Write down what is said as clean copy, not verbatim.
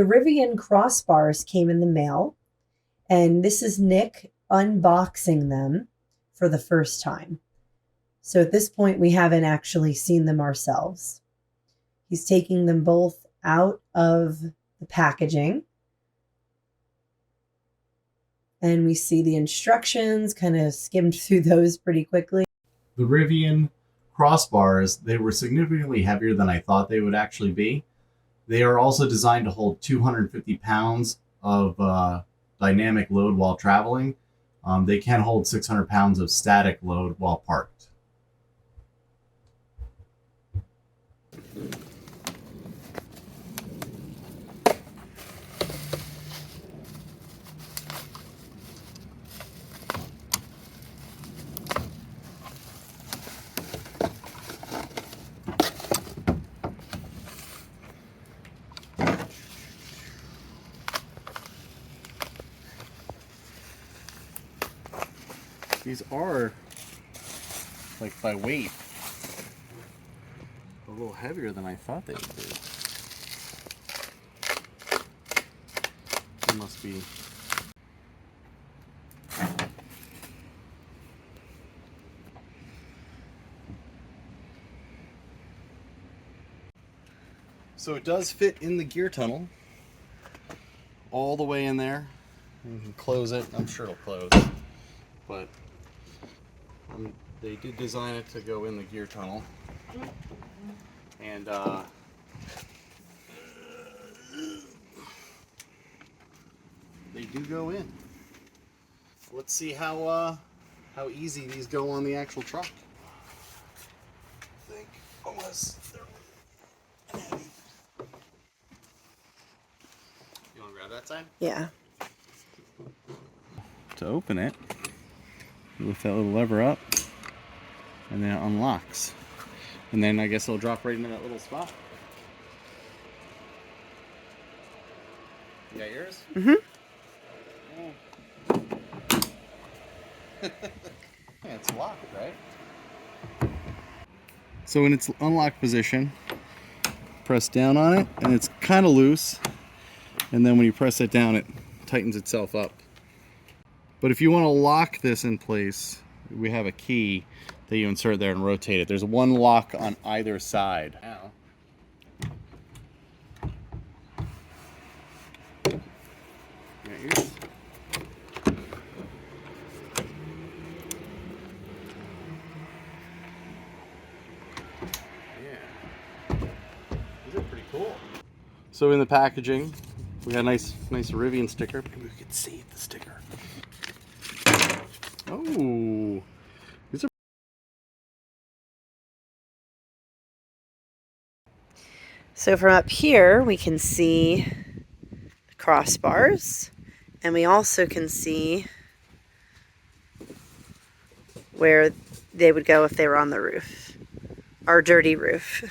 The Rivian Crossbars came in the mail, and this is Nick unboxing them for the first time. So at this point, we haven't actually seen them ourselves. He's taking them both out of the packaging. And we see the instructions, kind of skimmed through those pretty quickly. The Rivian Crossbars, they were significantly heavier than I thought they would actually be. They are also designed to hold 250 pounds of dynamic load while traveling. They can hold 600 pounds of static load while parked. These are, like by weight, a little heavier than I thought they would be. They must be. So it does fit in the gear tunnel, all the way in there. You can close it. I'm sure it'll close, but they did design it to go in the gear tunnel, and they do go in. Let's see how easy these go on the actual truck. I think unless they're heavy. You want to grab that side? Yeah. To open it, you lift that little lever up, and then it unlocks. And then I guess it'll drop right into that little spot. You got yours? Mm-hmm. Yeah, it's locked, right? So in its unlocked position, press down on it, and it's kind of loose. And then when you press it down, it tightens itself up. But if you want to lock this in place, we have a key that you insert there and rotate it. There's one lock on either side. Ow. Got yours? Yeah. These are pretty cool. So in the packaging, we got a nice Rivian sticker. Maybe we could see the sticker. Oh, these are. So from up here, we can see the crossbars, and we also can see where they would go if they were on the roof, our dirty roof.